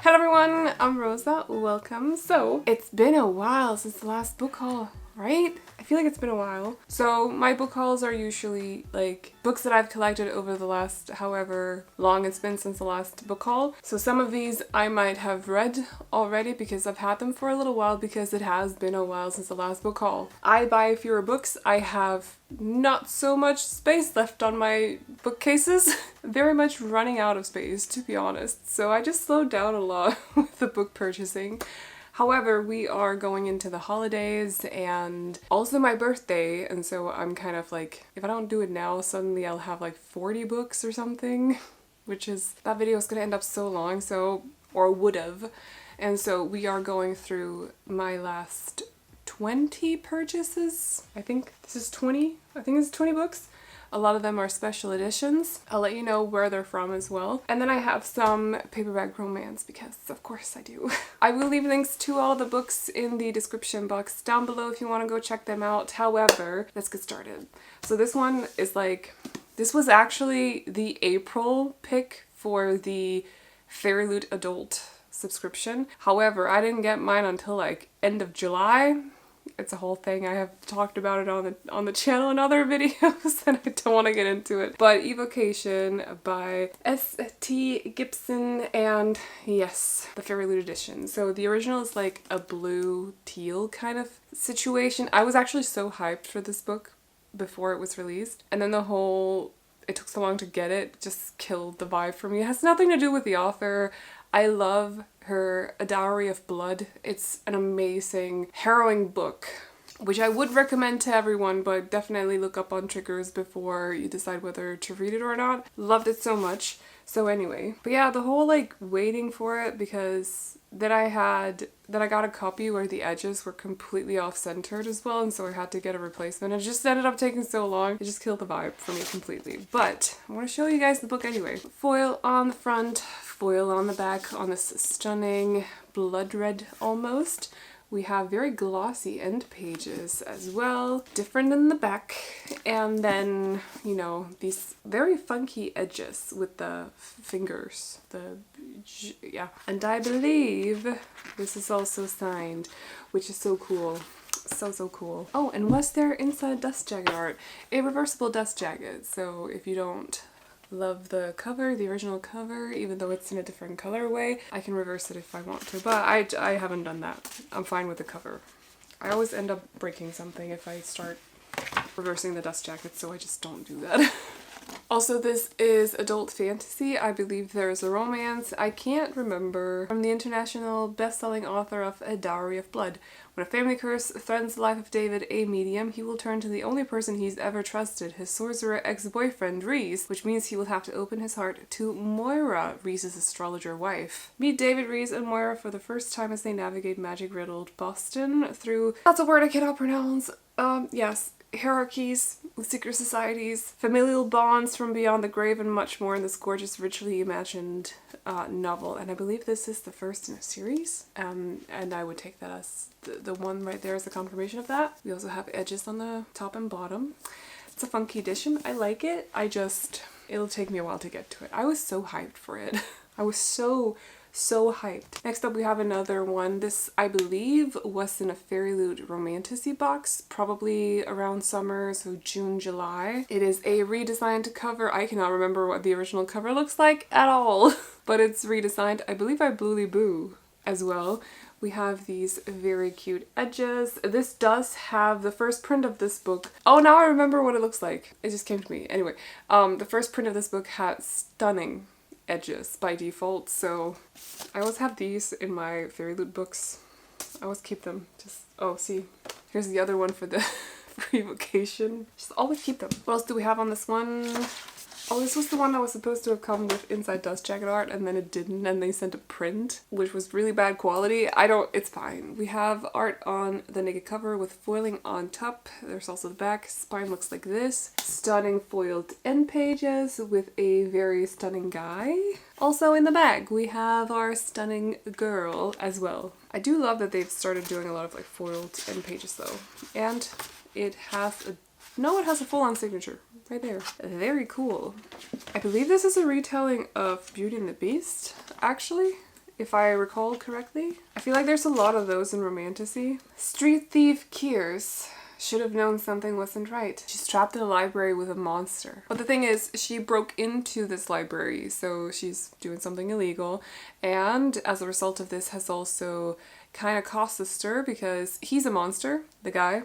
Hello everyone, I'm Rosa, welcome. So, it's been a while since the last book haul, right? I feel like it's been a while. So, my book hauls are usually like books that I've collected over the last however long it's been since the last book haul. So some of these I might have read already because I've had them for a little while because it has been a while since the last book haul. I buy fewer books. I have not so much space left on my bookcases. Very much running out of space, to be honest. So I just slowed down a lot with the book purchasing. However, we are going into the holidays and also my birthday, and so I'm kind of like, if I don't do it now, suddenly I'll have like 40 books or something, which is, that video is gonna end up so long, so, or would have. And so we are going through my last 20 purchases. I think this is 20. I think it's 20 books. A lot of them are special editions. I'll let you know where they're from as well. And then I have some paperback romance because of course I do. I will leave links to all the books in the description box down below if you want to go check them out. However, let's get started. So this one is like, this was actually the April pick for the Fairy Loot adult subscription. However, I didn't get mine until like end of July. It's a whole thing. I have talked about it on the channel in other videos and I don't want to get into it. But Evocation by S.T. Gibson and yes, the Fairy Loot edition. So the original is like a blue teal kind of situation. I was actually so hyped for this book before it was released. And then it took so long to get it, just killed the vibe for me. It has nothing to do with the author. I love her A Dowry of Blood. It's an amazing, harrowing book, which I would recommend to everyone, but definitely look up on triggers before you decide whether to read it or not. Loved it so much. So anyway, but yeah, the whole like waiting for it because then I got a copy where the edges were completely off-centered as well, and so I had to get a replacement. It just ended up taking so long. It just killed the vibe for me completely. But I want to show you guys the book anyway. Foil on the front, foil on the back on this stunning blood red almost. We have very glossy end pages as well, different in the back, and then, you know, these very funky edges with the fingers, yeah. And I believe this is also signed, which is so cool. So cool. Oh, and was there inside dust jacket art? A reversible dust jacket, so if you don't love the cover, the original cover, even though it's in a different colorway, I can reverse it if I want to, but I haven't done that. I'm fine with the cover. I always end up breaking something if I start reversing the dust jacket, so I just don't do that. Also, this is adult fantasy. I believe there's a romance. I can't remember. From the international best-selling author of A Dowry of Blood. When a family curse threatens the life of David, a medium, he will turn to the only person he's ever trusted, his sorcerer ex-boyfriend, Reese, which means he will have to open his heart to Moira, Reese's astrologer wife. Meet David, Reese, and Moira for the first time as they navigate magic-riddled Boston through... That's a word I cannot pronounce. Yes. Hierarchies, secret societies, familial bonds from beyond the grave, and much more in this gorgeous, richly imagined novel. And I believe this is the first in a series, and I would take that as the one right there as the confirmation of that. We also have edges on the top and bottom. It's a funky edition. I like it. It'll take me a while to get to it. I was so hyped for it. I was so hyped. Next up we have another one. This, I believe, was in a Fairy Loot Romantasy box, probably around summer, so June, July. It is a redesigned cover. I cannot remember what the original cover looks like at all, but it's redesigned, I believe, by Bluely Boo as well. We have these very cute edges. This does have the first print of this book. Oh, now I remember what it looks like. It just came to me. Anyway, the first print of this book had stunning edges by default, so I always have these in my Fairy Loot books. I always keep them. Just, oh, see, here's the other one for the for Evocation. Just always keep them. What else do we have on this one? Oh, this was the one that was supposed to have come with inside dust jacket art, and then it didn't, and they sent a print, which was really bad quality. It's fine. We have art on the naked cover with foiling on top. There's also the back. Spine looks like this. Stunning foiled end pages with a very stunning guy. Also in the bag, we have our stunning girl as well. I do love that they've started doing a lot of like foiled end pages though. And it has a full-on signature right there. Very cool. I believe this is a retelling of Beauty and the Beast, actually. if I recall correctly. I feel like there's a lot of those in Romantasy. Street thief Kears should have known something wasn't right. She's trapped in a library with a monster. But the thing is, she broke into this library, so she's doing something illegal. And as a result of this has also kind of cost the stir because he's a monster. The guy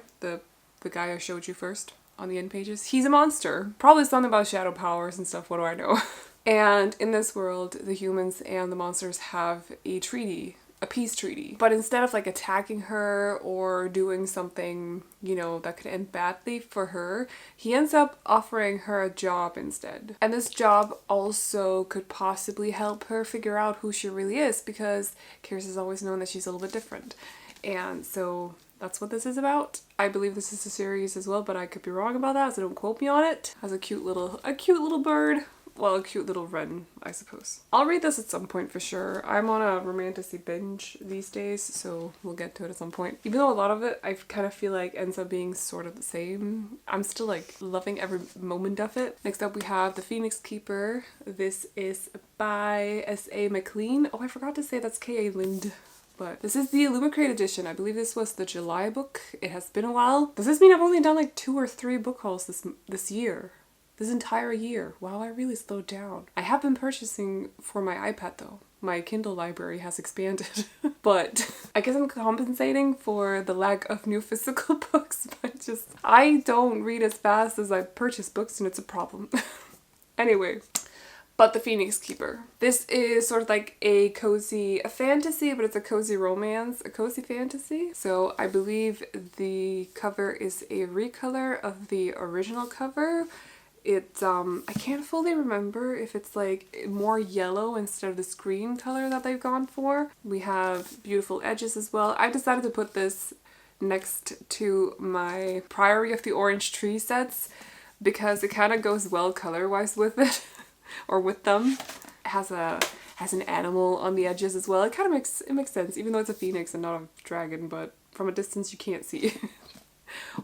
I showed you first on the end pages. He's a monster. Probably something about shadow powers and stuff, what do I know? And in this world, the humans and the monsters have a treaty. A peace treaty. But instead of like attacking her or doing something, you know, that could end badly for her, he ends up offering her a job instead. And this job also could possibly help her figure out who she really is because Kears has always known that she's a little bit different. And so that's what this is about. I believe this is a series as well, but I could be wrong about that, so don't quote me on it. Has a cute little bird. Well, a cute little wren, I suppose. I'll read this at some point for sure. I'm on a Romantasy binge these days, so we'll get to it at some point. Even though a lot of it I kind of feel like ends up being sort of the same, I'm still like loving every moment of it. Next up we have The Phoenix Keeper. This is by S.A. McLean. Oh, I forgot to say that's K.A. Lind. But this is the Illumicrate edition. I believe this was the July book. It has been a while. Does this mean I've only done like 2 or 3 book hauls this year? This entire year. Wow, I really slowed down. I have been purchasing for my iPad though. My Kindle library has expanded. But I guess I'm compensating for the lack of new physical books. But I don't read as fast as I purchase books and it's a problem. Anyway. But The Phoenix Keeper. This is sort of like a fantasy, but it's a cozy romance, a cozy fantasy. So I believe the cover is a recolor of the original cover. It's, I can't fully remember if it's like more yellow instead of the screen color that they've gone for. We have beautiful edges as well. I decided to put this next to my Priory of the Orange Tree sets because it kind of goes well color-wise with it, or with them. It has an animal on the edges as well. It kind of makes sense, even though it's a phoenix and not a dragon, but from a distance you can't see it.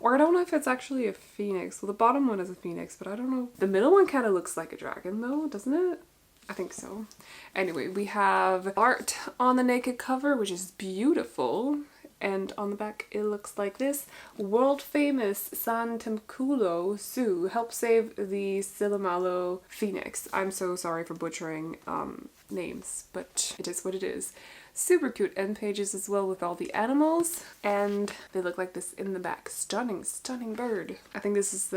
Or I don't know if it's actually a phoenix. Well, the bottom one is a phoenix, but I don't know. The middle one kind of looks like a dragon though, doesn't it? I think so. Anyway, we have art on the naked cover, which is beautiful. And on the back it looks like this. World famous San Temculo Sioux help save the Silamalo Phoenix. I'm so sorry for butchering names, but it is what it is. Super cute end pages as well with all the animals, and they look like this in the back. Stunning, stunning bird. I think this is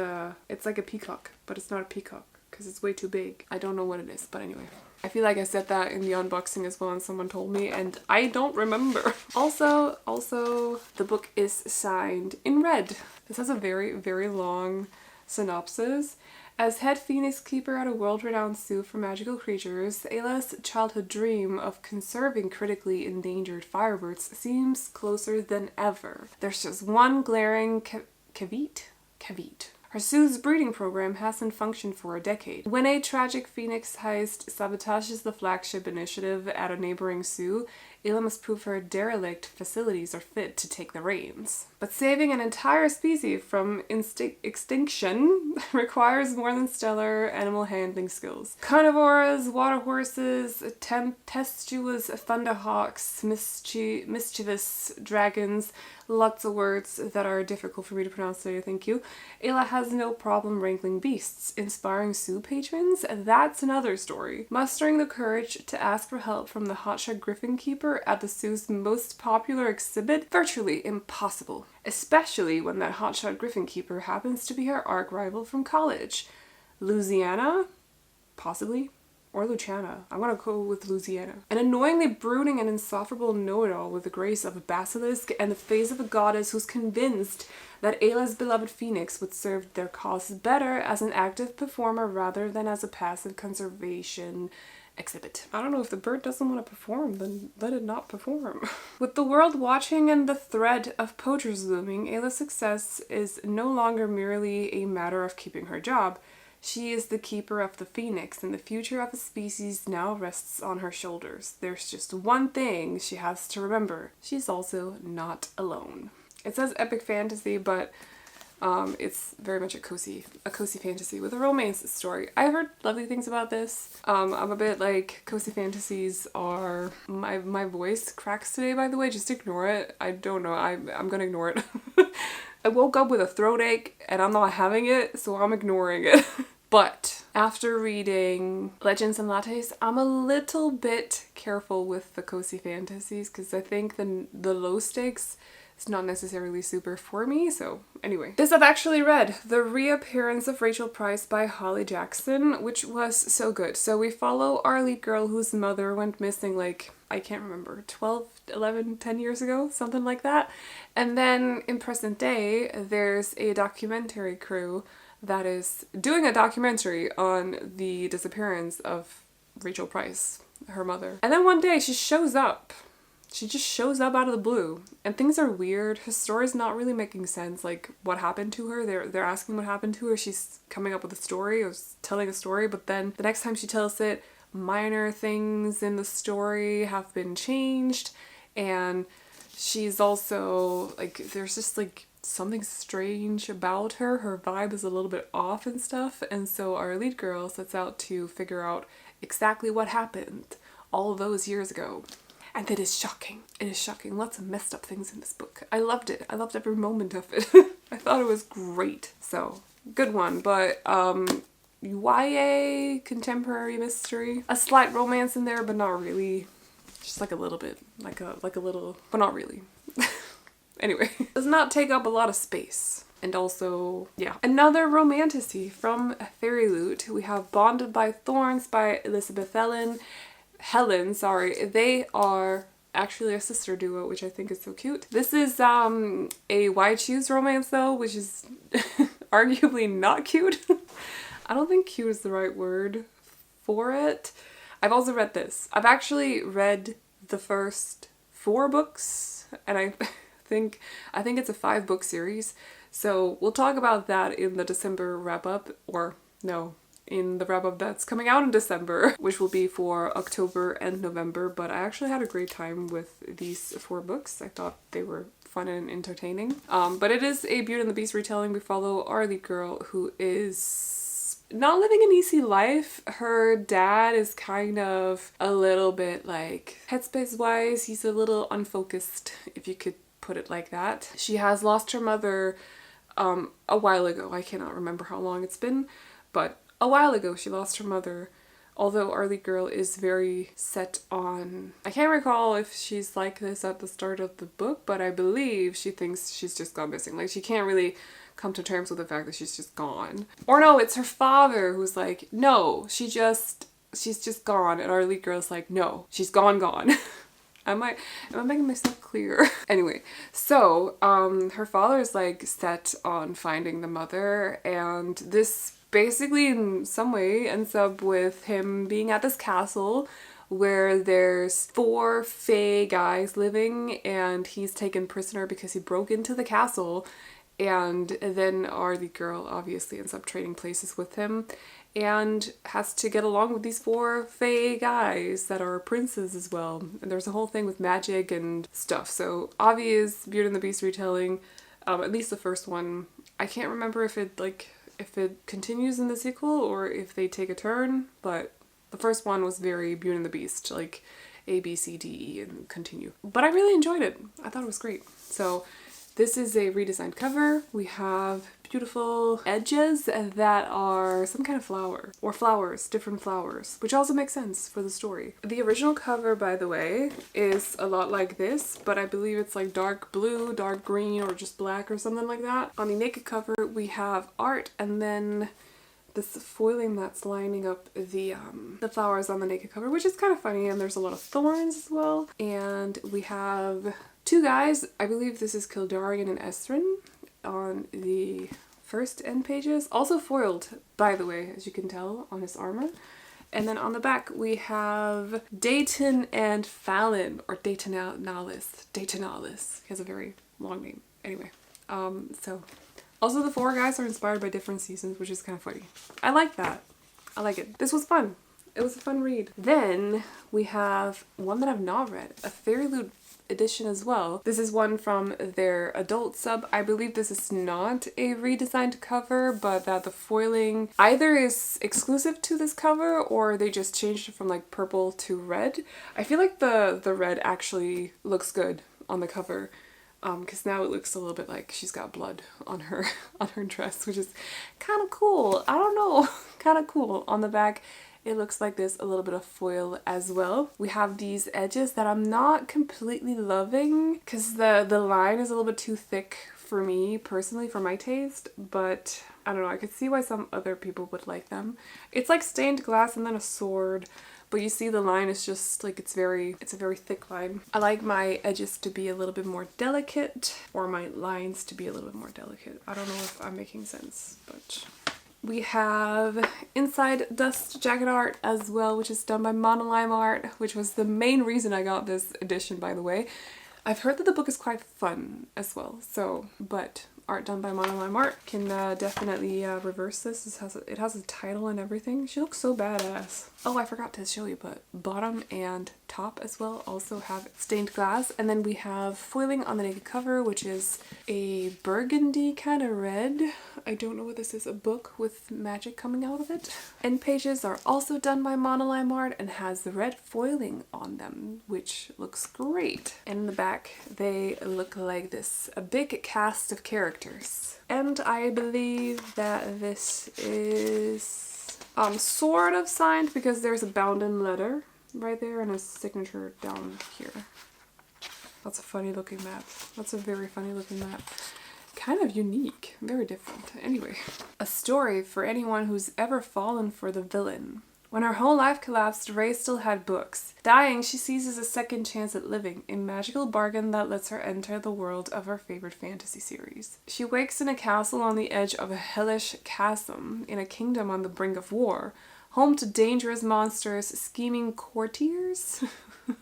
it's like a peacock, but it's not a peacock because it's way too big. I don't know what it is, but anyway. I feel like I said that in the unboxing as well and someone told me and I don't remember. Also, the book is signed in red. This has a very, very long synopsis. As head phoenix keeper at a world-renowned zoo for magical creatures, Ayla's childhood dream of conserving critically endangered firebirds seems closer than ever. There's just one glaring caveat. Her zoo's breeding program hasn't functioned for a decade. When a tragic phoenix heist sabotages the flagship initiative at a neighboring zoo, Ayla must prove her derelict facilities are fit to take the reins. But saving an entire species from extinction requires more than stellar animal handling skills. Carnivoras, water horses, tempestuous thunderhawks, mischievous dragons, lots of words that are difficult for me to pronounce today, thank you. Ayla has no problem wrangling beasts. Inspiring zoo patrons? That's another story. Mustering the courage to ask for help from the hotshot griffin keeper at the zoo's most popular exhibit? Virtually impossible. Especially when that hotshot griffin keeper happens to be her arch rival from college. Louisiana? Possibly. Or Luciana. I'm gonna go with Louisiana. An annoyingly brooding and insufferable know-it-all with the grace of a basilisk and the face of a goddess who's convinced that Ayla's beloved phoenix would serve their cause better as an active performer rather than as a passive conservation exhibit. I don't know, if the bird doesn't want to perform, then let it not perform. With the world watching and the threat of poachers looming, Ayla's success is no longer merely a matter of keeping her job. She is the keeper of the phoenix, and the future of a species now rests on her shoulders. There's just one thing she has to remember. She's also not alone. It says epic fantasy, but It's very much a cozy fantasy with a romance story. I heard lovely things about this. I'm a bit like, cozy fantasies are, my voice cracks today, by the way, just ignore it. I don't know, I'm gonna ignore it. I woke up with a throat ache and I'm not having it, so I'm ignoring it. But after reading Legends and Lattes, I'm a little bit careful with the cozy fantasies because I think the low stakes is not necessarily super for me. So anyway, this I've actually read, The Reappearance of Rachel Price by Holly Jackson, which was so good. So we follow our lead girl whose mother went missing like, I can't remember, 12, 11, 10 years ago, something like that. And then in present day, there's a documentary crew that is doing a documentary on the disappearance of Rachel Price, her mother. And then one day she shows up. She just shows up out of the blue. And things are weird. Her story's not really making sense, like what happened to her. They're asking what happened to her. She's coming up with a story, or telling a story, but then the next time she tells it, minor things in the story have been changed. And she's also, like, there's just like something strange about her. Her vibe is a little bit off and stuff, and so our lead girl sets out to figure out exactly what happened all those years ago. And it is shocking. It is shocking. Lots of messed up things in this book. I loved it. I loved every moment of it. I thought it was great. So, good one. But, YA, contemporary mystery. A slight romance in there, but not really. Just like a little bit. Like a little, but not really. Anyway, does not take up a lot of space. And also, yeah. Another romantasy from Fairy Loot. We have Bonded by Thorns by Elizabeth Helen, sorry. They are actually a sister duo, which I think is so cute. This is a Why Choose romance though, which is arguably not cute. I don't think cute is the right word for it. I've also read this. I've actually read the first 4 books, and I think it's a 5-book series. So we'll talk about that in the December wrap-up, or no, in the wrap-up that's coming out in December, which will be for October and November. But I actually had a great time with these 4 books. I thought they were fun and entertaining. But it is a Beauty and the Beast retelling. We follow our lead girl who is not living an easy life. Her dad is kind of a little bit like, headspace wise, he's a little unfocused, if you could put it like that. She has lost her mother a while ago. I cannot remember how long it's been, but a while ago she lost her mother. Although our lead girl is very set on, I can't recall if she's like this at the start of the book, but I believe she thinks she's just gone missing. Like, she can't really come to terms with the fact that she's just gone. Or no, it's her father who's like, no, she's just gone. And our lead girl's like, no, she's gone. Am I making myself clear? Anyway, so her father's like set on finding the mother, and this basically in some way ends up with him being at this castle where there's 4 fae guys living, and he's taken prisoner because he broke into the castle. And then our lead girl obviously ends up trading places with him and has to get along with these 4 fae guys that are princes as well. And there's a whole thing with magic and stuff. So obvious Beauty and the Beast retelling, at least the first one. I can't remember if it continues in the sequel or if they take a turn, but the first one was very Beauty and the Beast, like A, B, C, D, E, and continue. But I really enjoyed it. I thought it was great. So this is a redesigned cover. We have beautiful edges that are some kind of flower, or flowers, different flowers, which also makes sense for the story. The original cover, by the way, is a lot like this, but I believe it's like dark blue, dark green, or just black or something like that. On the naked cover, we have art, and then this foiling that's lining up the flowers on the naked cover, which is kind of funny, and there's a lot of thorns as well. And we have 2 guys, I believe this is Kildarian and Estrin, on the first end pages. Also foiled, by the way, as you can tell, on his armor. And then on the back we have Dayton and Fallon, or Daytonalis. Daytonalis. He has a very long name. Anyway, so also the 4 guys are inspired by different seasons, which is kind of funny. I like that. I like it. This was fun. It was a fun read. Then we have one that I've not read, a Fairy Loot edition as well. This is one from their adult sub. I believe this is not a redesigned cover, but that the foiling either is exclusive to this cover or they just changed it from like purple to red. I feel like the red actually looks good on the cover. Because now it looks a little bit like she's got blood on her dress, which is kind of cool. I don't know, kind of cool. On the back, it looks like there's a little bit of foil as well. We have these edges that I'm not completely loving because the line is a little bit too thick for me personally, for my taste, but I don't know, I could see why some other people would like them. It's like stained glass and then a sword. But you see the line is just like, it's a very thick line. I like my edges to be a little bit more delicate, or my lines to be a little bit more delicate. I don't know if I'm making sense, but we have inside dust jacket art as well, which is done by Monolime Art, which was the main reason I got this edition, by the way. I've heard that the book is quite fun as well, so, but art done by Monolime Art. Can definitely reverse this. It has a title and everything. She looks so badass. Oh, I forgot to show you, but bottom and top as well also have stained glass. And then we have foiling on the naked cover, which is a burgundy kind of red. I don't know what this is, a book with magic coming out of it. End pages are also done by Monolime Art and has the red foiling on them, which looks great. And in the back, they look like this. A big cast of characters. And I believe that this is sort of signed because there's a bound-in letter right there and a signature down here. That's a funny looking map. That's a very funny looking map. Kind of unique, very different. Anyway, a story for anyone who's ever fallen for the villain. When her whole life collapsed, Ray still had books. Dying, she seizes a second chance at living, a magical bargain that lets her enter the world of her favorite fantasy series. She wakes in a castle on the edge of a hellish chasm, in a kingdom on the brink of war, home to dangerous monsters, scheming courtiers,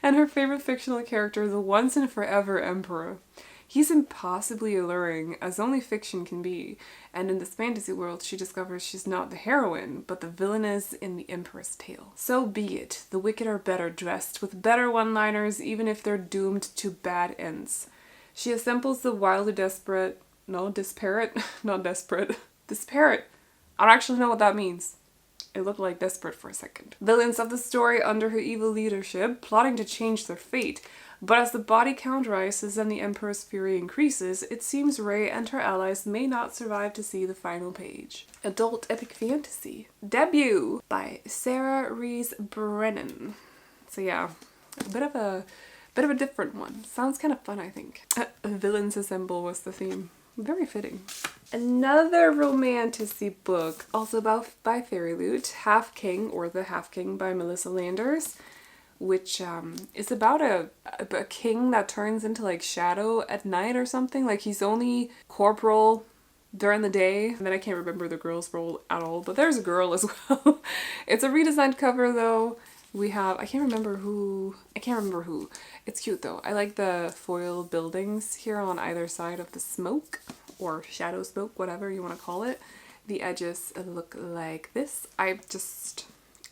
and her favorite fictional character, the once and forever Emperor. He's impossibly alluring, as only fiction can be, and in this fantasy world she discovers she's not the heroine, but the villainess in the Emperor's tale. So be it, the wicked are better dressed, with better one-liners even if they're doomed to bad ends. She assembles the wildly disparate. I don't actually know what that means. It looked like desperate for a second. Villains of the story under her evil leadership, plotting to change their fate. But as the body count rises and the Emperor's fury increases, it seems Ray and her allies may not survive to see the final page. Adult epic fantasy. Debut by Sarah Rees Brennan. So yeah, a bit of a different one. Sounds kind of fun, I think. Villains Assemble was the theme. Very fitting. Another romantasy book, also by Fairy Loot, Half King, or The Half King by Melissa Landers, which is about a king that turns into like shadow at night or something. Like he's only corporal during the day, and then I can't remember the girl's role at all, but there's a girl as well. It's a redesigned cover though. We have, I can't remember who. It's cute though. I like the foil buildings here on either side of the smoke, or shadow smoke, whatever you want to call it. The edges look like this. I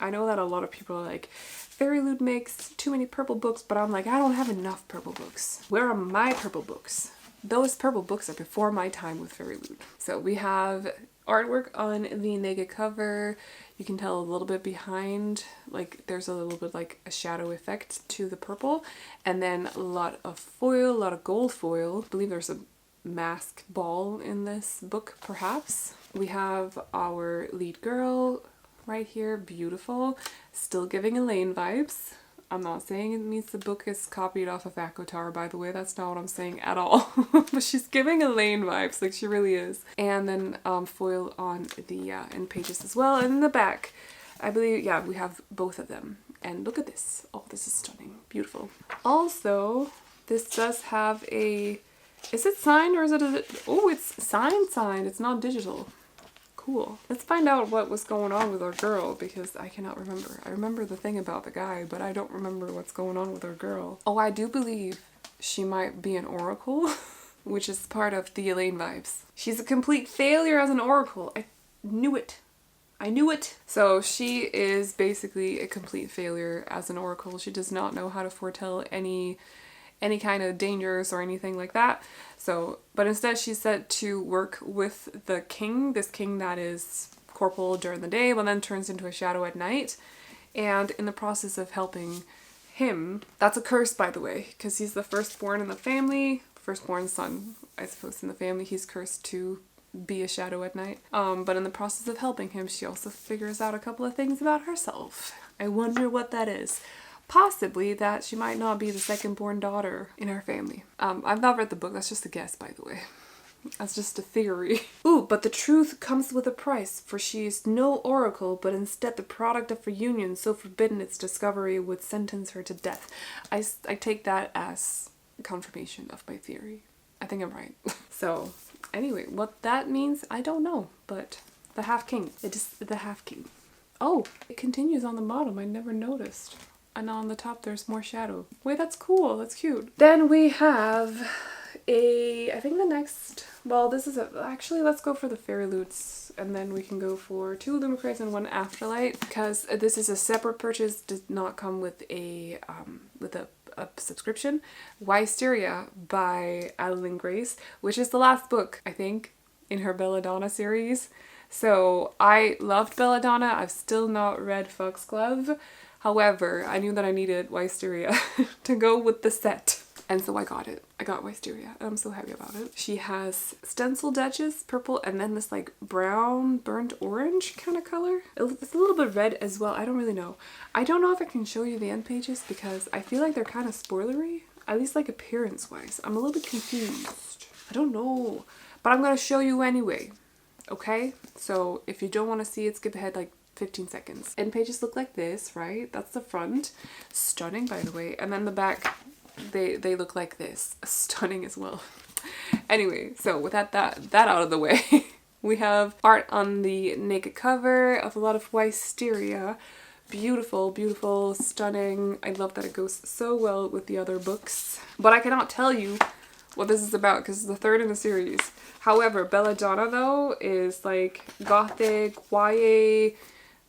know that a lot of people are like, Fairy Loot makes too many purple books, but I'm like, I don't have enough purple books. Where are my purple books? Those purple books are before my time with Fairy Loot. So we have artwork on the naked cover. You can tell a little bit behind, like there's a little bit like a shadow effect to the purple. And then a lot of foil, a lot of gold foil. I believe there's a mask ball in this book, perhaps. We have our lead girl right here, beautiful, still giving Elaine vibes. I'm not saying it means the book is copied off of ACOTAR, by the way, that's not what I'm saying at all. But she's giving Elaine vibes, like she really is. And then foil on the end pages as well. And in the back, I believe, yeah, we have both of them. And look at this. Oh, this is stunning. Beautiful. Also, this does have a, is it signed or is it a, oh, it's signed. It's not digital. Cool. Let's find out what was going on with our girl, because I cannot remember. I remember the thing about the guy, but I don't remember what's going on with our girl. Oh, I do believe she might be an oracle, which is part of the Elaine vibes. She's a complete failure as an oracle. I knew it. I knew it. So she is basically a complete failure as an oracle. She does not know how to foretell any any kind of dangers or anything like that. So, but instead she's set to work with the king, this king that is corporal during the day, but then turns into a shadow at night. And in the process of helping him, that's a curse, by the way, because he's the firstborn in the family, firstborn son, I suppose, in the family. He's cursed to be a shadow at night. But in the process of helping him, she also figures out a couple of things about herself. I wonder what that is. Possibly that she might not be the second-born daughter in her family. I've not read the book, that's just a guess, by the way. That's just a theory. Ooh, but the truth comes with a price, for she is no oracle, but instead the product of a union so forbidden its discovery would sentence her to death. I take that as confirmation of my theory. I think I'm right. So, anyway, what that means, I don't know, but the half-king. It is the half-king. Oh, it continues on the bottom, I never noticed. And on the top there's more shadow. Wait, that's cool, that's cute. Then we have I think the next, well, this is actually let's go for the Fairy Loots and then we can go for 2 Lumicrates and 1 Afterlight, because this is a separate purchase, did not come with a subscription. Wisteria by Adeline Grace, which is the last book, I think, in her Belladonna series. So I loved Belladonna, I've still not read Foxglove. However, I knew that I needed Wisteria to go with the set. And so I got it. I got Wisteria and I'm so happy about it. She has stenciled edges, purple, and then this like brown, burnt orange kind of color. It's a little bit red as well. I don't really know. I don't know if I can show you the end pages because I feel like they're kind of spoilery. At least like appearance wise. I'm a little bit confused. I don't know. But I'm going to show you anyway. Okay? So if you don't want to see it, skip ahead like 15 seconds. End pages look like this, right? That's the front. Stunning, by the way. And then the back, they look like this. Stunning as well. Anyway, so with that out of the way, we have art on the naked cover of a lot of Wisteria. Beautiful, beautiful, stunning. I love that it goes so well with the other books. But I cannot tell you what this is about because it's the 3rd in the series. However, Belladonna though is like gothic, YA,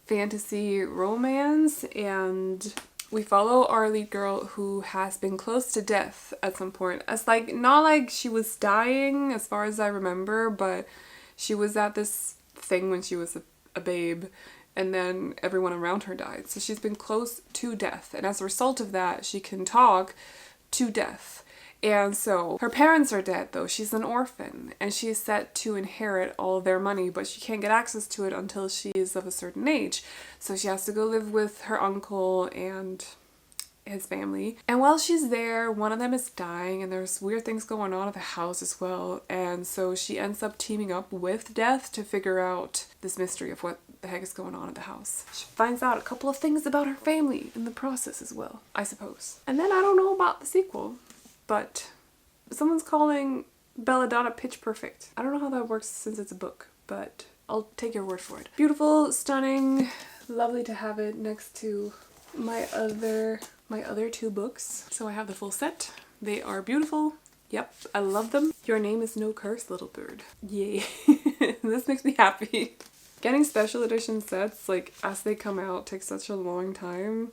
fantasy romance, and we follow our lead girl who has been close to death at some point. It's like, not like she was dying as far as I remember, but she was at this thing when she was a babe, and then everyone around her died. So she's been close to death, and as a result of that, she can talk to death. And so her parents are dead though, she's an orphan, and she is set to inherit all of their money, but she can't get access to it until she is of a certain age. So she has to go live with her uncle and his family. And while she's there, one of them is dying and there's weird things going on at the house as well. And so she ends up teaming up with Death to figure out this mystery of what the heck is going on at the house. She finds out a couple of things about her family in the process as well, I suppose. And then I don't know about the sequel. But someone's calling Belladonna pitch perfect. I don't know how that works since it's a book, but I'll take your word for it. Beautiful, stunning, lovely to have it next to my other 2 books. So I have the full set. They are beautiful. Yep, I love them. Your name is no curse, little bird. Yay. This makes me happy. Getting special edition sets, like as they come out, takes such a long time.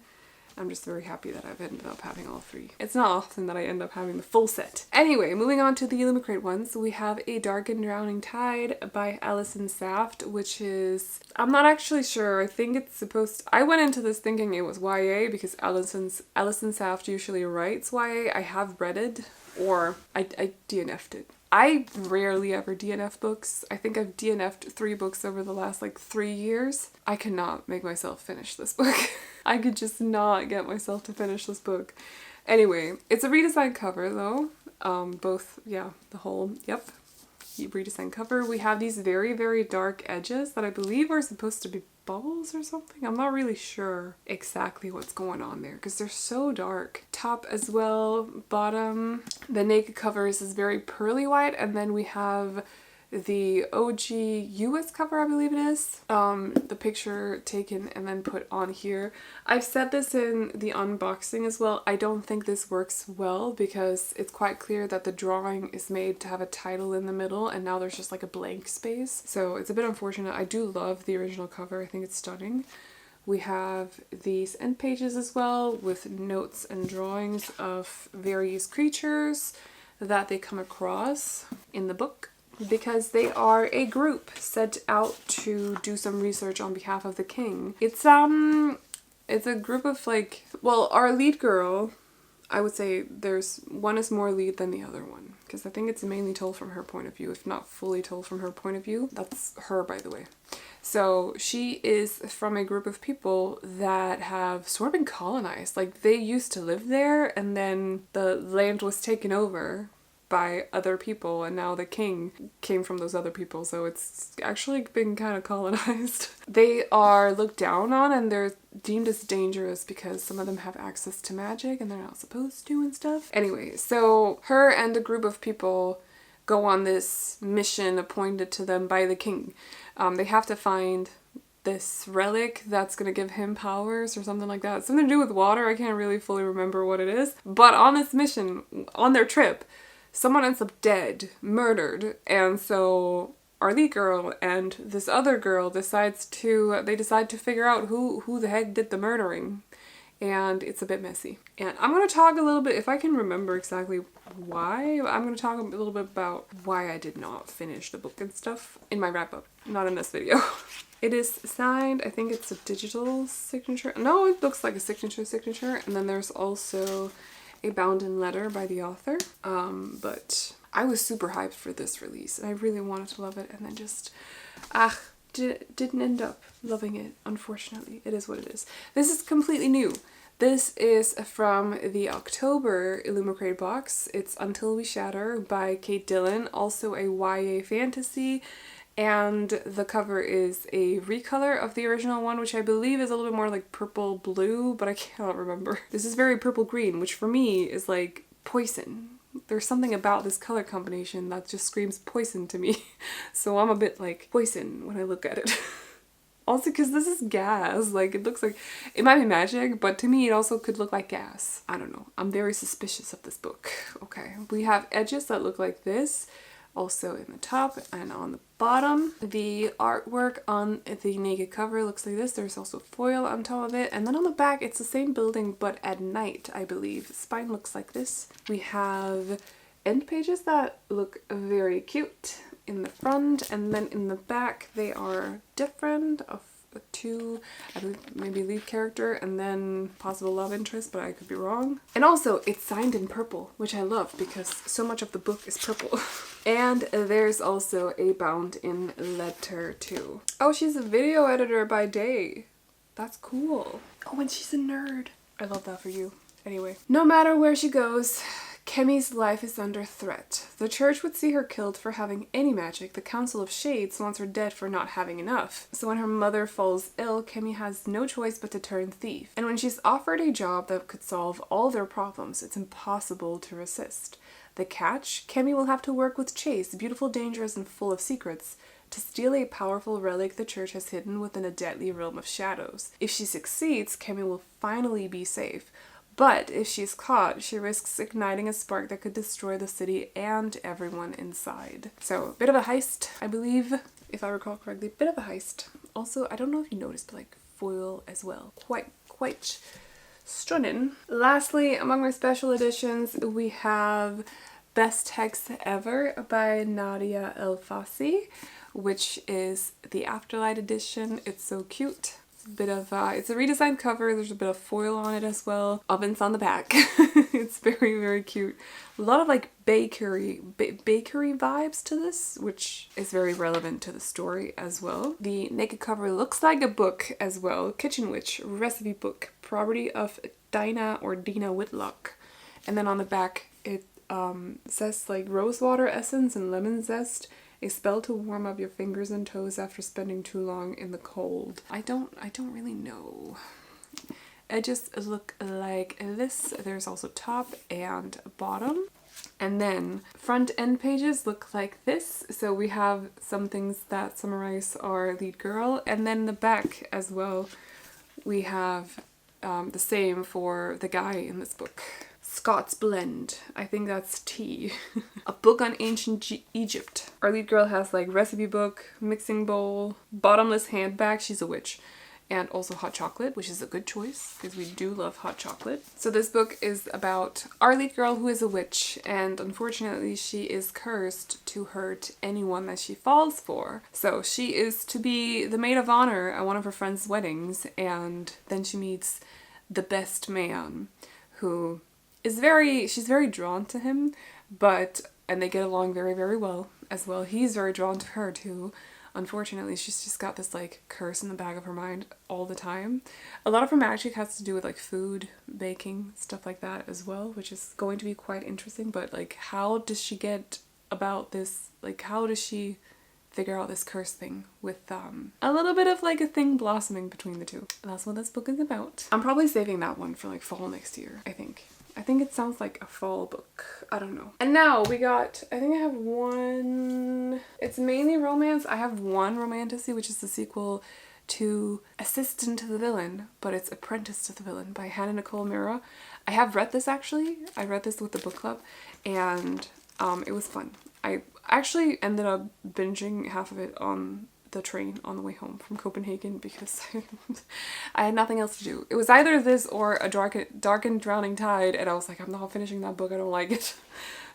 I'm just very happy that I've ended up having all 3. It's not often that I end up having the full set. Anyway, moving on to the Illumicrate ones, we have A Dark and Drowning Tide by Alison Saft, which is, I'm not actually sure. I think it's supposed to, I went into this thinking it was YA because Alison Saft usually writes YA. I have read it, or I DNF'd it. I rarely ever DNF books. I think I've DNF'd 3 books over the last like 3 years. I cannot make myself finish this book. I could just not get myself to finish this book. Anyway, it's a redesigned cover though. The whole, redesigned cover. We have these very, very dark edges that I believe are supposed to be bubbles or something. I'm not really sure exactly what's going on there because they're so dark. Top as well, bottom. The naked cover is very pearly white, and then we have the OG US cover, I believe it is. The picture taken and then put on here. I've said this in the unboxing as well. I don't think this works well because it's quite clear that the drawing is made to have a title in the middle and now there's just like a blank space. So it's a bit unfortunate. I do love the original cover. I think it's stunning. We have these end pages as well with notes and drawings of various creatures that they come across in the book, because they are a group set out to do some research on behalf of the king. It's a group of like, well, our lead girl, I would say there's one is more lead than the other one, because I think it's mainly told from her point of view, if not fully told from her point of view. That's her, by the way. So she is from a group of people that have sort of been colonized. Like, they used to live there, and then the land was taken over by other people, and now the king came from those other people, so it's actually been kind of colonized. They are looked down on, and they're deemed as dangerous because some of them have access to magic and they're not supposed to and stuff. Anyway, so her and a group of people go on this mission appointed to them by the king. They have to find this relic that's gonna give him powers or something like that. Something to do with water, I can't really fully remember what it is. But on this mission, on their trip, someone ends up dead, murdered, and so our lead girl and this other girl decide to figure out who the heck did the murdering, and it's a bit messy. And I'm going to talk a little bit, if I can remember exactly why, I'm going to talk a little bit about why I did not finish the book and stuff in my wrap-up, not in this video. It is signed, I think it's a digital signature. No, it looks like a signature, and then there's also a bound-in letter by the author. But I was super hyped for this release, and I really wanted to love it, and then just, didn't end up loving it, unfortunately. It is what it is. This is completely new. This is from the October Illumicrate box. It's Until We Shatter by Kate Dillon, also a YA fantasy. And the cover is a recolor of the original one, which I believe is a little bit more like purple blue, but I cannot remember. This is very purple green, which for me is like poison. There's something about this color combination that just screams poison to me. So I'm a bit like poison when I look at it. Also, because this is gas, like it looks like, it might be magic, but to me it also could look like gas. I don't know. I'm very suspicious of this book. Okay, we have edges that look like this. Also in the top and on the bottom. The artwork on the naked cover looks like this. There's also foil on top of it. And then on the back, it's the same building, but at night, I believe. The spine looks like this. We have end pages that look very cute in the front, and then in the back, they are different of two, I believe maybe lead character and then possible love interest, but I could be wrong. And also it's signed in purple, which I love because so much of the book is purple. And there's also a bound-in letter too. Oh, she's a video editor by day. That's cool. Oh, and she's a nerd. I love that for you. Anyway, no matter where she goes, Kemi's life is under threat. The church would see her killed for having any magic. The Council of Shades wants her dead for not having enough. So when her mother falls ill, Kemi has no choice but to turn thief. And when she's offered a job that could solve all their problems, it's impossible to resist. The catch? Kemi will have to work with Chase, beautiful, dangerous, and full of secrets, to steal a powerful relic the church has hidden within a deadly realm of shadows. If she succeeds, Kemi will finally be safe. But if she's caught, she risks igniting a spark that could destroy the city and everyone inside. So, bit of a heist, I believe, if I recall correctly. Bit of a heist. Also, I don't know if you noticed, but like foil as well. Quite stunning. Lastly, among my special editions, we have Best Text Ever by Nadia El Fassi, which is the Afterlight edition. It's so cute. Bit of it's a redesigned cover. There's a bit of foil on it as well. Ovens on the back. It's very, very cute. A lot of like bakery vibes to this, which is very relevant to the story as well. The naked cover looks like a book as well. Kitchen Witch recipe book, property of Dina Whitlock. And then on the back it says like rose water essence and lemon zest. A spell to warm up your fingers and toes after spending too long in the cold. I don't really know. Edges look like this. There's also top and bottom. And then front end pages look like this. So we have some things that summarize our lead girl. And then the back as well, we have the same for the guy in this book. Scots Blend. I think that's tea. A book on ancient Egypt. Our lead girl has like recipe book, mixing bowl, bottomless handbag. She's a witch. and also hot chocolate, which is a good choice because we do love hot chocolate. So this book is about our lead girl who is a witch, and unfortunately she is cursed to hurt anyone that she falls for. So she is to be the maid of honor at one of her friends' weddings, and then she meets the best man who is she's very drawn to him, and they get along very, very well as well. He's very drawn to her too. Unfortunately, she's just got this like curse in the back of her mind all the time. A lot of her magic has to do with like food, baking, stuff like that as well, which is going to be quite interesting. But like, how does she get about this? Like, how does she figure out this curse thing with a little bit of like a thing blossoming between the two? And that's what this book is about. I'm probably saving that one for like fall next year, I think. I think it sounds like a fall book. I don't know. And now we got, I think I have one, it's mainly romance. I have one romantasy, which is the sequel to Assistant to the Villain, but it's Apprentice to the Villain by Hannah Nicole Mira. I have read this actually. I read this with the book club, and it was fun. I actually ended up binging half of it on the train on the way home from Copenhagen because I had nothing else to do. It was either this or A Dark and Drowning Tide, and I was like, I'm not finishing that book, I don't like it.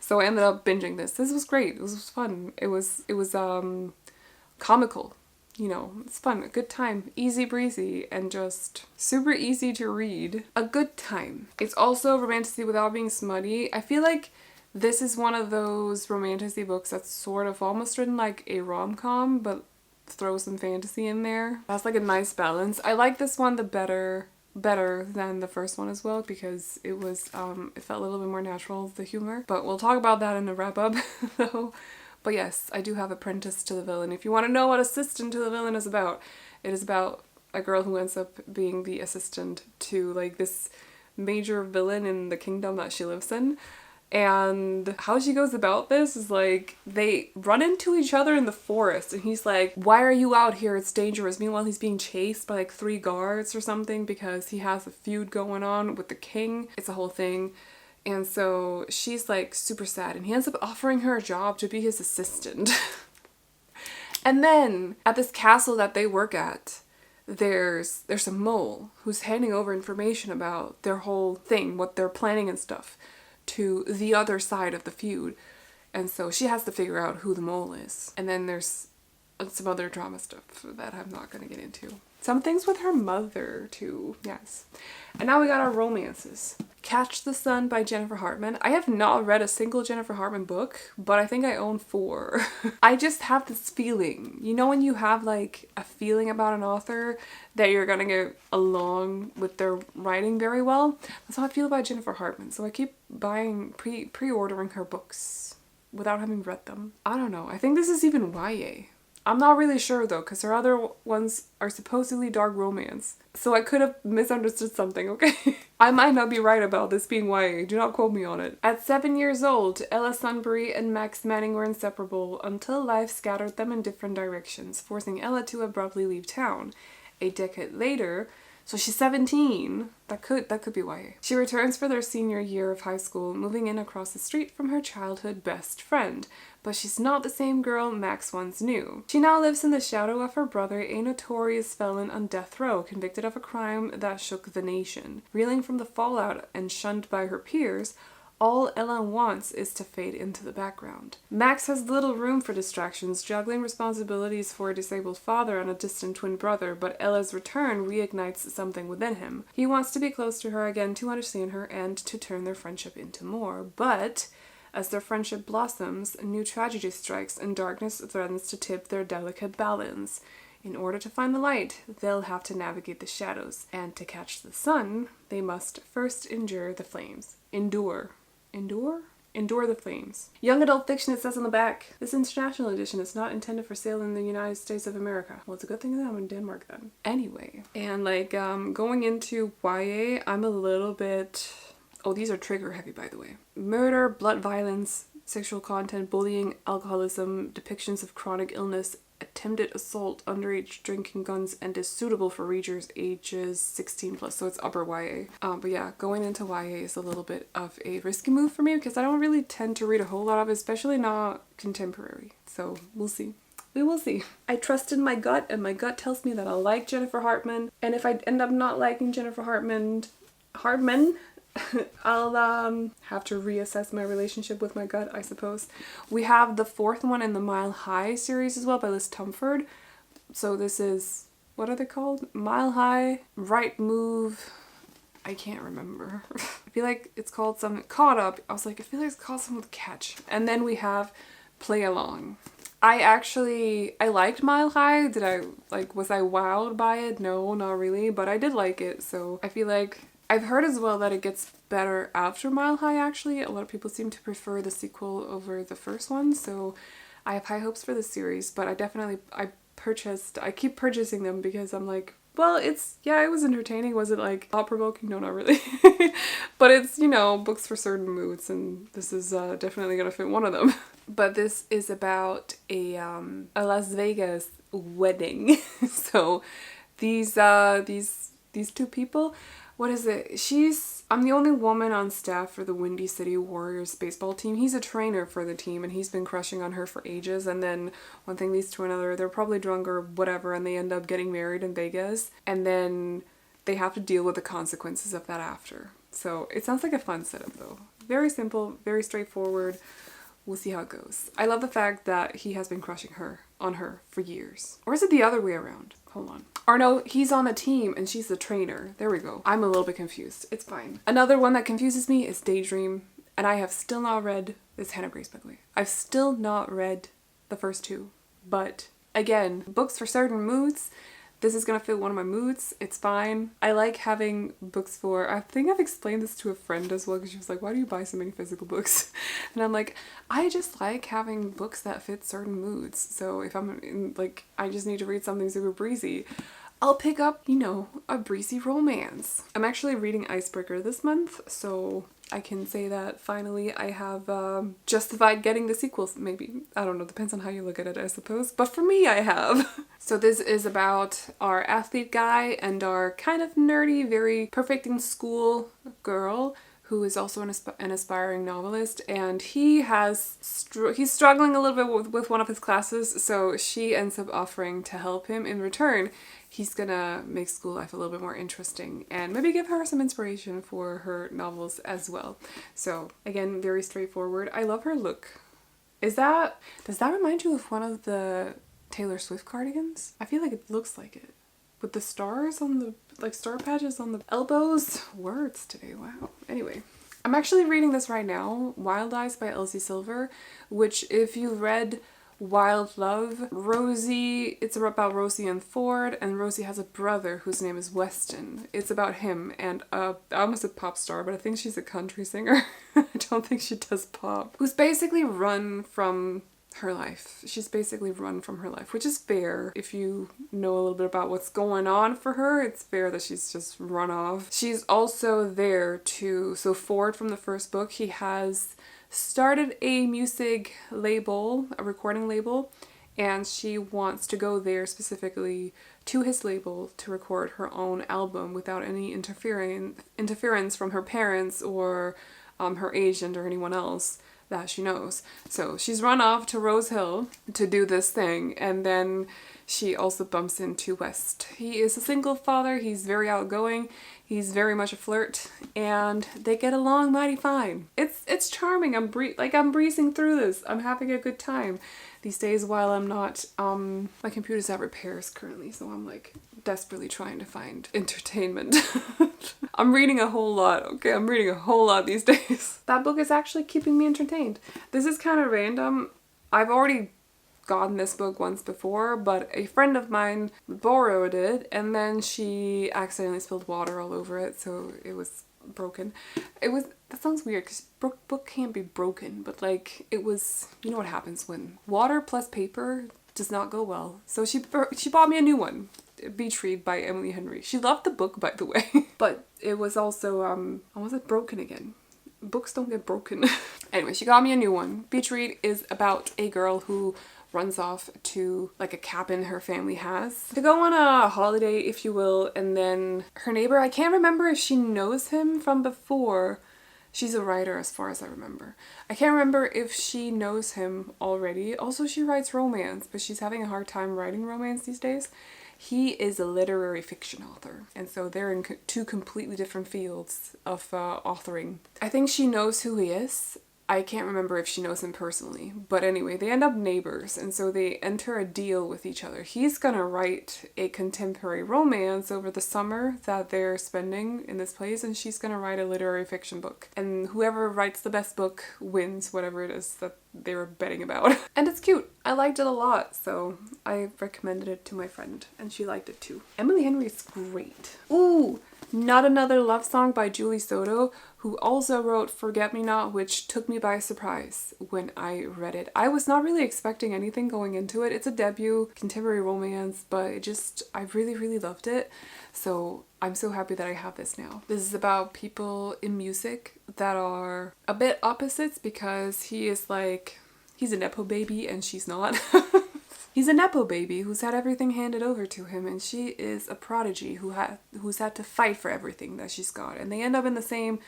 So I ended up binging this. This was great. It was fun. It was comical, you know. It's fun, a good time, easy breezy, and just super easy to read. A good time. It's also romantasy without being smutty. I feel like this is one of those romantasy books that's sort of almost written like a rom-com, but throw some fantasy in there. That's like a nice balance. I like this one better than the first one as well, because it was it felt a little bit more natural, the humor. But we'll talk about that in the wrap up though. But yes, I do have Apprentice to the Villain. If you want to know what Assistant to the Villain is about, it is about a girl who ends up being the assistant to like this major villain in the kingdom that she lives in. And how she goes about this is like, they run into each other in the forest and he's like, why are you out here? It's dangerous. Meanwhile, he's being chased by like 3 guards or something because he has a feud going on with the king. It's a whole thing. And so she's like super sad, and he ends up offering her a job to be his assistant. And then at this castle that they work at, there's a mole who's handing over information about their whole thing, what they're planning and stuff, to the other side of the feud. And so she has to figure out who the mole is. And then there's some other drama stuff that I'm not gonna get into. Some things with her mother too, yes. And now we got our romances. Catch the Sun by Jennifer Hartman. I have not read a single Jennifer Hartman book, but I think I own 4. I just have this feeling, you know, when you have like a feeling about an author that you're gonna get along with their writing very well. That's how I feel about Jennifer Hartman. So I keep buying, pre-ordering her books without having read them. I don't know. I think this is even YA. I'm not really sure though, because her other ones are supposedly dark romance. So I could have misunderstood something, okay? I might not be right about this being YA, do not quote me on it. At 7 years old, Ella Sunbury and Max Manning were inseparable until life scattered them in different directions, forcing Ella to abruptly leave town. A decade later, so she's 17. That could be YA. She returns for their senior year of high school, moving in across the street from her childhood best friend. But she's not the same girl Max once knew. She now lives in the shadow of her brother, a notorious felon on death row, convicted of a crime that shook the nation. Reeling from the fallout and shunned by her peers, all Ella wants is to fade into the background. Max has little room for distractions, juggling responsibilities for a disabled father and a distant twin brother, but Ella's return reignites something within him. He wants to be close to her again, to understand her, and to turn their friendship into more. But as their friendship blossoms, a new tragedy strikes and darkness threatens to tip their delicate balance. In order to find the light, they'll have to navigate the shadows, and to catch the sun, they must first endure the flames. Endure the flames. Young adult fiction, it says on the back. This international edition is not intended for sale in the United States of America. Well, it's a good thing that I'm in Denmark then. Anyway, and like going into YA, I'm a little bit... Oh, these are trigger heavy, by the way. Murder, blood violence, sexual content, bullying, alcoholism, depictions of chronic illness, attempted assault, underage drinking, guns, and is suitable for readers ages 16 plus, so it's upper YA. But yeah, going into YA is a little bit of a risky move for me because I don't really tend to read a whole lot of it, especially not contemporary. So we'll see. We will see. I trust in my gut, and my gut tells me that I like Jennifer Hartman. And if I end up not liking Jennifer Hartman, I'll have to reassess my relationship with my gut, I suppose. We have the fourth one in the Mile High series as well by Liz Tumford. So this is, what are they called? Mile High, Right Move. I can't remember. I feel like it's called something, Caught Up. I was like, I feel like it's called something with Catch. And then we have Play Along. I liked Mile High. Was I wowed by it? No, not really, but I did like it. So I feel like I've heard as well that it gets better after Mile High, actually. A lot of people seem to prefer the sequel over the first one, so I have high hopes for the series, but I keep purchasing them because I'm like, well, it was entertaining. Was it like thought-provoking? No, not really. But it's, books for certain moods, and this is definitely gonna fit one of them. But this is about a Las Vegas wedding. So these two people, what is it? I'm the only woman on staff for the Windy City Warriors baseball team. He's a trainer for the team, and he's been crushing on her for ages, and then one thing leads to another. They're probably drunk or whatever, and they end up getting married in Vegas, and then they have to deal with the consequences of that after. So it sounds like a fun setup though. Very simple, very straightforward. We'll see how it goes. I love the fact that he has been crushing on her for years. Or is it the other way around? Hold on. Or no, he's on a team and she's the trainer. There we go. I'm a little bit confused. It's fine. Another one that confuses me is Daydream. And I have still not read this Hannah Grace, by the way. I've still not read the first two. But again, books for certain moods. This is gonna fit one of my moods. It's fine. I like having books for, I think I've explained this to a friend as well, because she was like, why do you buy so many physical books? And I'm like, I just like having books that fit certain moods. So if I'm in, like, I just need to read something super breezy, I'll pick up, a breezy romance. I'm actually reading Icebreaker this month, so I can say that finally I have justified getting the sequels, maybe. I don't know, depends on how you look at it, I suppose. But for me, I have. So this is about our athlete guy and our kind of nerdy, very perfect in school girl who is also an aspiring novelist, and he's struggling a little bit with one of his classes, so she ends up offering to help him. In return, he's gonna make school life a little bit more interesting and maybe give her some inspiration for her novels as well. So again, very straightforward. I love her look. Does that remind you of one of the Taylor Swift cardigans? I feel like it looks like it. With the stars on the, star patches on the elbows. Words today, wow. Anyway, I'm actually reading this right now, Wild Eyes by Elsie Silver, which if you read Wild Love, Rosie, it's about Rosie and Ford, and Rosie has a brother whose name is Weston. It's about him and I almost said pop star, but I think she's a country singer. I don't think she does pop. Who's basically run from her life. She's basically run from her life, which is fair. If you know a little bit about what's going on for her, it's fair that she's just run off. She's also there so Ford from the first book, he has started a music label, a recording label, and she wants to go there specifically to his label to record her own album without any interference from her parents or her agent or anyone else that she knows. So she's run off to Rose Hill to do this thing, and then she also bumps into West. He is a single father, he's very outgoing, he's very much a flirt, and they get along mighty fine. It's charming. I'm breezing through this. I'm having a good time these days while I'm not, my computer's at repairs currently, so I'm desperately trying to find entertainment. I'm reading a whole lot, okay? I'm reading a whole lot these days. That book is actually keeping me entertained. This is kind of random. I've already gotten this book once before, but a friend of mine borrowed it, and then she accidentally spilled water all over it, so it was broken. That sounds weird, because book can't be broken, but it was, you know what happens when water plus paper does not go well. So she bought me a new one. Beach Read by Emily Henry. She loved the book, by the way. But it was also, was it broken again? Books don't get broken. Anyway, she got me a new one. Beach Read is about a girl who runs off to a cabin her family has to go on a holiday, if you will, and then her neighbor, I can't remember if she knows him from before, She's a writer as far as I remember. I can't remember if she knows him already. Also, she writes romance, but she's having a hard time writing romance these days. He is a literary fiction author, and so they're in two completely different fields of authoring. I think she knows who he is. I can't remember if she knows him personally, but anyway, they end up neighbors, and so they enter a deal with each other. He's gonna write a contemporary romance over the summer that they're spending in this place, and she's gonna write a literary fiction book. And whoever writes the best book wins whatever it is that they were betting about. And it's cute. I liked it a lot, so I recommended it to my friend, and she liked it too. Emily Henry is great. Ooh! Not Another Love Song by Julie Soto, who also wrote Forget Me Not, which took me by surprise when I read it. I was not really expecting anything going into it. It's a debut contemporary romance, but I really, really loved it. So I'm so happy that I have this now. This is about people in music that are a bit opposites because he's a Nepo baby and she's not. He's a Nepo baby who's had everything handed over to him, and she is a prodigy who's had to fight for everything that she's got. And they end up in the same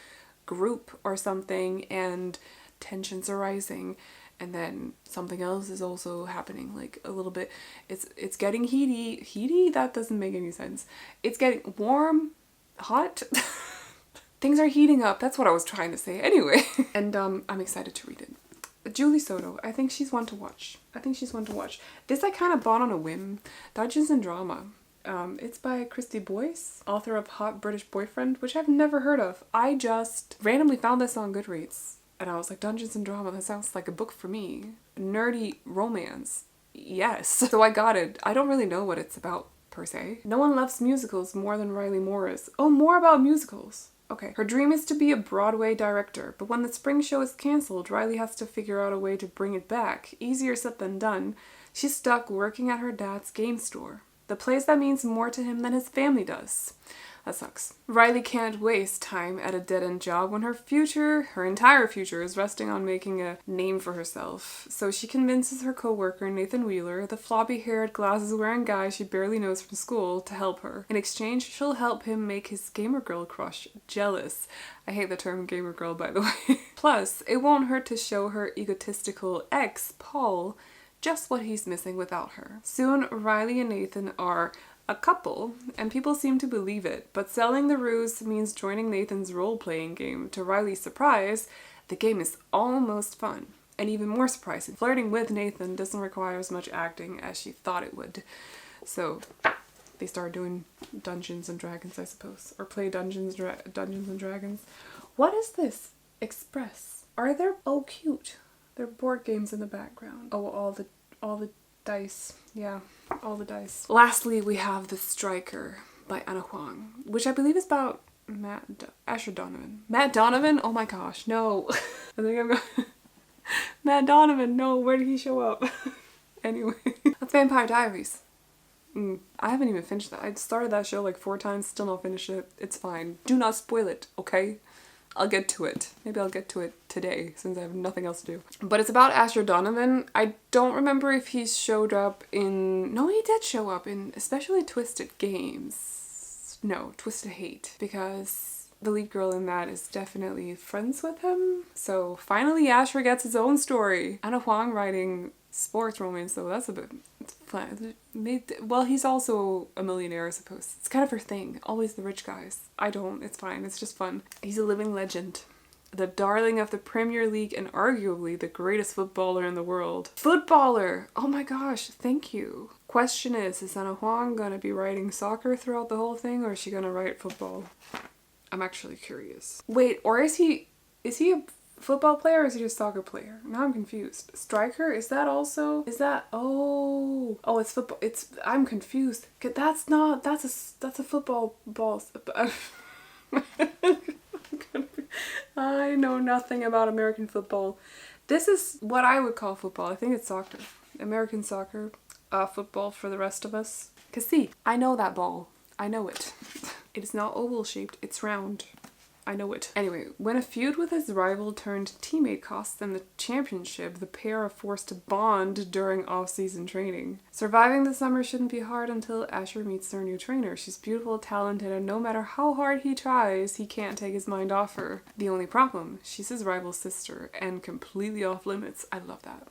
group or something, and tensions are rising, and then something else is also happening, like a little bit. It's getting heaty? That doesn't make any sense. It's getting warm, hot. Things are heating up. That's what I was trying to say. Anyway, and I'm excited to read it. Julie Soto, I think she's one to watch. This I kind of bought on a whim. Dungeons and Drama. It's by Christy Boyce, author of Hot British Boyfriend, which I've never heard of. I just randomly found this on Goodreads, and I was like, Dungeons and Drama, that sounds like a book for me. Nerdy romance. Yes. So I got it. I don't really know what it's about, per se. No one loves musicals more than Riley Morris. Oh, more about musicals. Okay. Her dream is to be a Broadway director, but when the spring show is cancelled, Riley has to figure out a way to bring it back. Easier said than done. She's stuck working at her dad's game store, the place that means more to him than his family does. That sucks. Riley can't waste time at a dead-end job when her entire future is resting on making a name for herself. So she convinces her co-worker, Nathan Wheeler, the floppy-haired, glasses-wearing guy she barely knows from school, to help her. In exchange, she'll help him make his gamer girl crush jealous. I hate the term gamer girl, by the way. Plus, it won't hurt to show her egotistical ex, Paul, just what he's missing without her. Soon, Riley and Nathan are a couple, and people seem to believe it, but selling the ruse means joining Nathan's role-playing game. To Riley's surprise, the game is almost fun. And even more surprising, flirting with Nathan doesn't require as much acting as she thought it would. So they start doing Dungeons and Dragons, I suppose. Or play Dungeons and Dragons. What is this? Express. Are there... Oh, cute. There are board games in the background. Oh, all the dice. Yeah, all the dice. Lastly, we have The Striker by Anna Huang, which I believe is about Asher Donovan. Matt Donovan? Oh my gosh, no. I think I'm going... Matt Donovan, no, where did he show up? Anyway, that's Vampire Diaries. I haven't even finished that. I started that show like 4 times, still not finished it. It's fine. Do not spoil it, okay? I'll get to it. Maybe I'll get to it today since I have nothing else to do. But it's about Asher Donovan. I don't remember if he showed up in... No, he did show up in especially Twisted Games. No, Twisted Hate. Because the lead girl in that is definitely friends with him. So finally Asher gets his own story. Anna Huang writing sports romance, though, that's a bit... It's fun. Well, he's also a millionaire, I suppose. It's kind of her thing. Always the rich guys. I don't. It's fine. It's just fun. He's a living legend. The darling of the Premier League and arguably the greatest footballer in the world. Footballer! Oh my gosh, thank you. Question is Anna Huang gonna be writing soccer throughout the whole thing, or is she gonna write football? I'm actually curious. Wait, or is he a football player or is he just a soccer player? Now I'm confused. Striker, is that also... Is that... Oh, it's football. I'm confused. That's a football ball. I know nothing about American football. This is what I would call football. I think it's soccer. American soccer. Football for the rest of us. Cause see, I know that ball. I know it. It is not oval shaped, it's round. I know it. Anyway, when a feud with his rival turned teammate costs them the championship, the pair are forced to bond during off-season training. Surviving the summer shouldn't be hard until Asher meets their new trainer. She's beautiful, talented, and no matter how hard he tries, he can't take his mind off her. The only problem, she's his rival's sister and completely off limits. I love that.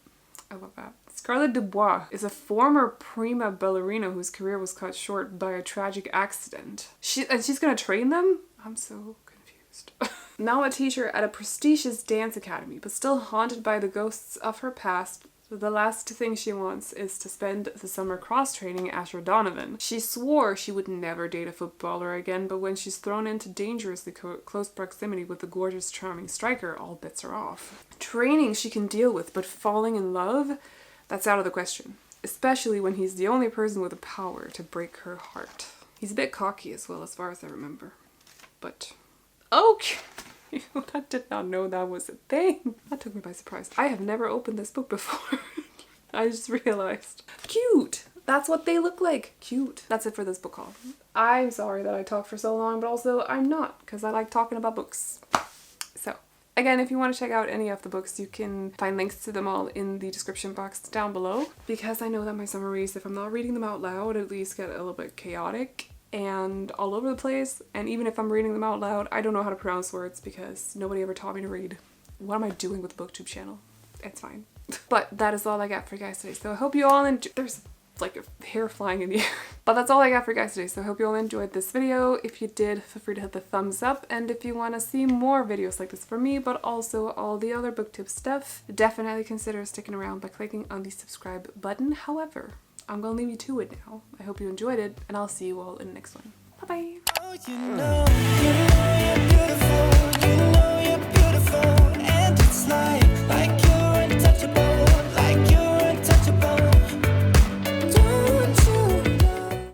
I love that. Scarlett Dubois is a former prima ballerina whose career was cut short by a tragic accident. She's gonna train them? I'm so confused. Now a teacher at a prestigious dance academy, but still haunted by the ghosts of her past, the last thing she wants is to spend the summer cross-training Asher Donovan. She swore she would never date a footballer again, but when she's thrown into dangerously close proximity with the gorgeous, charming striker, all bets are off. Training she can deal with, but falling in love? That's out of the question. Especially when he's the only person with the power to break her heart. He's a bit cocky as well, as far as I remember. But, okay. I did not know that was a thing. That took me by surprise. I have never opened this book before. I just realized. Cute! That's what they look like. Cute. That's it for this book haul. I'm sorry that I talked for so long, but also I'm not, because I like talking about books. So, again, if you want to check out any of the books, you can find links to them all in the description box down below. Because I know that my summaries, if I'm not reading them out loud, at least get a little bit chaotic and all over the place, and even if I'm reading them out loud, I don't know how to pronounce words because nobody ever taught me to read. What am I doing with the booktube channel? It's fine. But that is all I got for you guys today, so I hope you all enjoyed. There's like a hair flying in the air. But that's all I got for you guys today, so I hope you all enjoyed this video. If you did, feel free to hit the thumbs up, and if you want to see more videos like this from me, but also all the other booktube stuff, definitely consider sticking around by clicking on the subscribe button. However, I'm gonna leave you to it now. I hope you enjoyed it, and I'll see you all in the next one. Bye bye!